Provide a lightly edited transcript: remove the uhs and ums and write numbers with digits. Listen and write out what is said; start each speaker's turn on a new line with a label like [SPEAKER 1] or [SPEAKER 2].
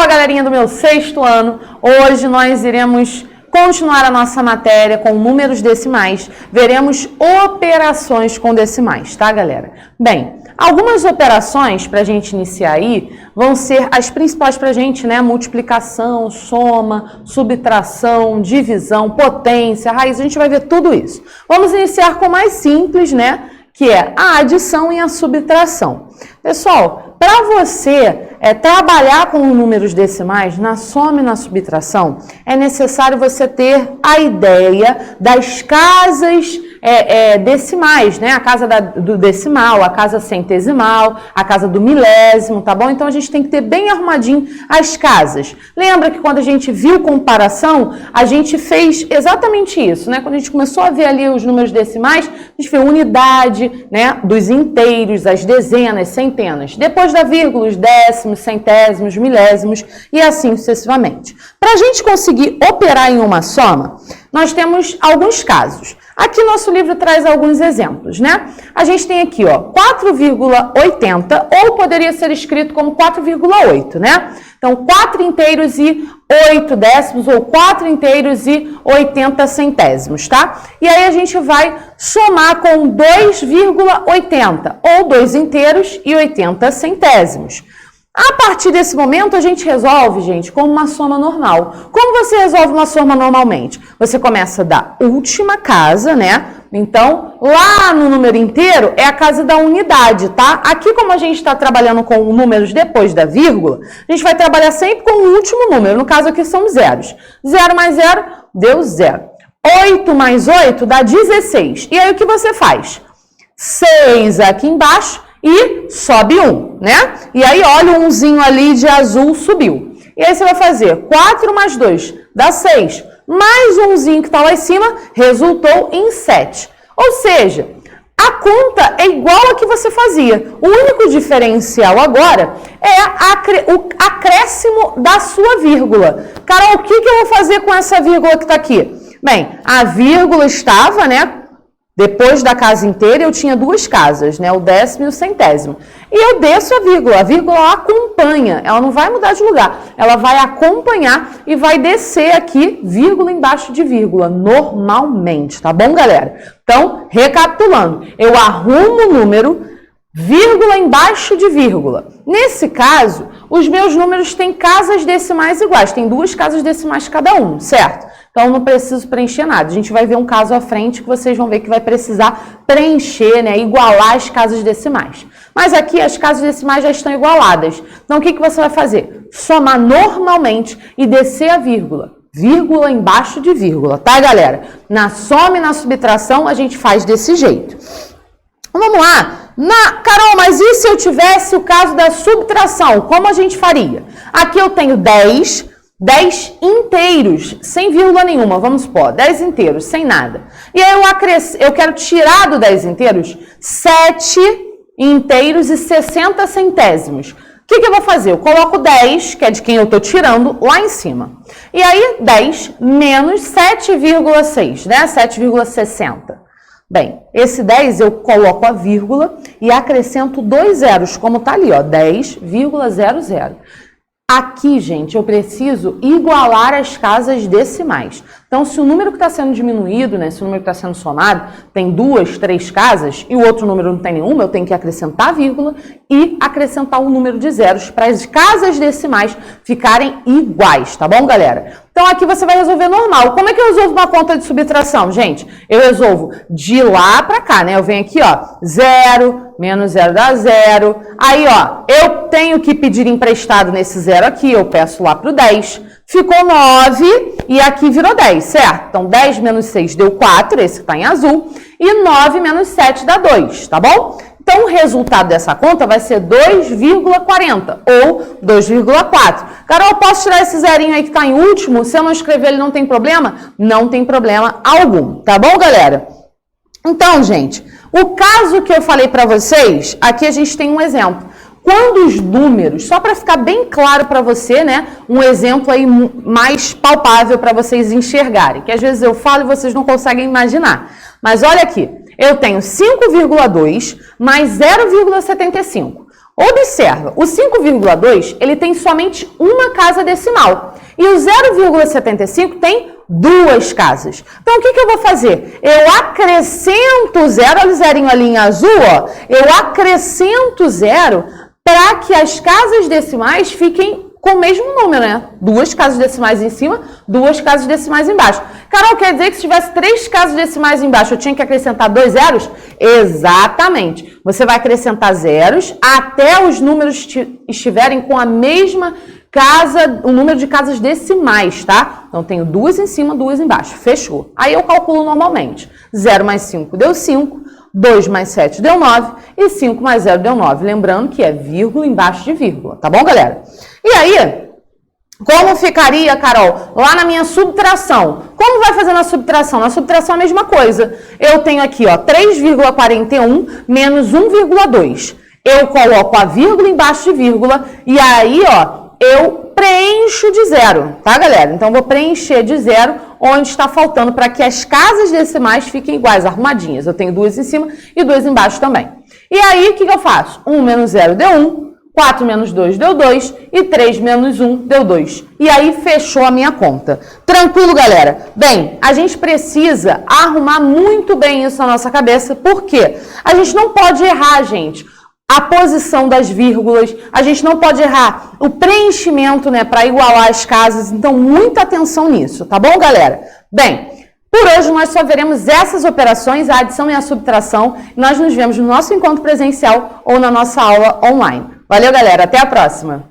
[SPEAKER 1] galerinha do meu 6º ano, hoje nós iremos continuar a nossa matéria com números decimais, veremos operações com decimais, tá galera? Bem, algumas operações para a gente iniciar aí vão ser as principais para a gente, né? Multiplicação, soma, subtração, divisão, potência, raiz, a gente vai ver tudo isso. Vamos iniciar com o mais simples, né? Que é a adição e a subtração. Pessoal, para você trabalhar com números decimais, na soma e na subtração, é necessário você ter a ideia das casas decimais, né? A casa do decimal, a casa centesimal, a casa do milésimo, tá bom? Então, a gente tem que ter bem arrumadinho as casas. Lembra que quando a gente viu comparação, a gente fez exatamente isso, né? Quando a gente começou a ver ali os números decimais, a gente fez unidade, né? Dos inteiros, as dezenas, centenas. Depois da vírgula, os décimos, centésimos, milésimos e assim sucessivamente. Para a gente conseguir operar em uma soma, nós temos alguns casos. Aqui nosso livro traz alguns exemplos, né? A gente tem aqui, ó, 4,80 ou poderia ser escrito como 4,8, né? Então, 4 inteiros e 8 décimos ou 4 inteiros e 80 centésimos, tá? E aí a gente vai somar com 2,80 ou 2 inteiros e 80 centésimos. A partir desse momento, a gente resolve, gente, com uma soma normal. Como você resolve uma soma normalmente? Você começa da última casa, né? Então, lá no número inteiro é a casa da unidade, tá? Aqui, como a gente está trabalhando com números depois da vírgula, a gente vai trabalhar sempre com o último número. No caso aqui são zeros. 0 mais 0 deu 0. 8 mais 8 dá 16. E aí o que você faz? 6 aqui embaixo e sobe 1, né? E aí, olha o umzinho ali de azul subiu. E aí você vai fazer 4 mais 2 dá 6. Mais umzinho que está lá em cima resultou em 7. Ou seja, a conta é igual a que você fazia. O único diferencial agora é o acréscimo da sua vírgula. Carol, o que eu vou fazer com essa vírgula que está aqui? Bem, a vírgula estava, né? Depois da casa inteira, eu tinha duas casas, né? O décimo e o centésimo. E eu desço a vírgula acompanha, ela não vai mudar de lugar, ela vai acompanhar e vai descer aqui, vírgula embaixo de vírgula, normalmente, tá bom, galera? Então, recapitulando, eu arrumo o número, vírgula embaixo de vírgula. Nesse caso, os meus números têm casas decimais iguais, tem duas casas decimais cada um, certo? Então, não preciso preencher nada. A gente vai ver um caso à frente que vocês vão ver que vai precisar preencher, né? Igualar as casas decimais. Mas aqui as casas decimais já estão igualadas. Então, o que você vai fazer? Somar normalmente e descer a vírgula. Vírgula embaixo de vírgula, tá, galera? Na soma e na subtração, a gente faz desse jeito. Vamos lá. Carol, mas e se eu tivesse o caso da subtração? Como a gente faria? Aqui eu tenho 10 inteiros, sem vírgula nenhuma, vamos supor, 10 inteiros, sem nada. E aí eu quero tirar do 10 inteiros 7 inteiros e 60 centésimos. O que eu vou fazer? Eu coloco 10, que é de quem eu estou tirando, lá em cima. E aí, 10 menos 7,6, né? 7,60. Bem, esse 10 eu coloco a vírgula e acrescento 2 zeros, como está ali, ó, 10,00. Aqui, gente, eu preciso igualar as casas decimais. Então, se o número que está sendo diminuído, né, se o número que está sendo somado, tem 2, 3 casas e o outro número não tem nenhuma, eu tenho que acrescentar a vírgula e acrescentar o número de zeros para as casas decimais ficarem iguais, tá bom, galera? Então, aqui você vai resolver normal. Como é que eu resolvo uma conta de subtração, gente? Eu resolvo de lá para cá, né? Eu venho aqui, ó, 0, menos 0 dá 0. Aí, ó, eu tenho que pedir emprestado nesse 0 aqui, eu peço lá pro 10. Ficou 9 e aqui virou 10, certo? Então, 10 menos 6 deu 4, esse que tá em azul. E 9 menos 7 dá 2, tá bom? Então, o resultado dessa conta vai ser 2,40 ou 2,4. Carol, posso tirar esse zerinho aí que está em último? Se eu não escrever ele, não tem problema? Não tem problema algum, tá bom, galera? Então, gente, o caso que eu falei para vocês, aqui a gente tem um exemplo. Quando os números, só para ficar bem claro para você, né, um exemplo aí mais palpável para vocês enxergarem, que às vezes eu falo e vocês não conseguem imaginar. Mas olha aqui, eu tenho 5,2 mais 0,75. Observa, o 5,2 ele tem somente uma casa decimal e o 0,75 tem duas casas. Então, o que eu vou fazer? Eu acrescento o zero, olha o zerinho ali em azul, ó. Eu acrescento zero para que as casas decimais fiquem com o mesmo número, né? Duas casas decimais em cima, duas casas decimais embaixo. Carol, quer dizer que se tivesse três casas decimais embaixo, eu tinha que acrescentar dois zeros? Exatamente. Você vai acrescentar zeros até os números estiverem com a mesma casa, o número de casas decimais, tá? Então, tenho duas em cima, duas embaixo. Fechou. Aí eu calculo normalmente. 0 mais 5 deu 5. 2 mais 7 deu 9 e 5 mais 0 deu 9. Lembrando que é vírgula embaixo de vírgula, tá bom, galera? E aí, como ficaria, Carol, lá na minha subtração? Como vai fazer na subtração? Na subtração é a mesma coisa. Eu tenho aqui, ó, 3,41 menos 1,2. Eu coloco a vírgula embaixo de vírgula e aí, ó, eu preencho de zero, tá, galera? Então, vou preencher de zero onde está faltando para que as casas decimais fiquem iguais, arrumadinhas. Eu tenho duas em cima e duas embaixo também. E aí, o que eu faço? 1 menos 0 deu 1, 4 menos 2 deu 2 e 3 menos 1 deu 2. E aí, fechou a minha conta. Tranquilo, galera? Bem, a gente precisa arrumar muito bem isso na nossa cabeça, porque a gente não pode errar, gente. A posição das vírgulas, a gente não pode errar o preenchimento, né, para igualar as casas, então muita atenção nisso, tá bom, galera? Bem, por hoje nós só veremos essas operações, a adição e a subtração, nós nos vemos no nosso encontro presencial ou na nossa aula online. Valeu, galera, até a próxima!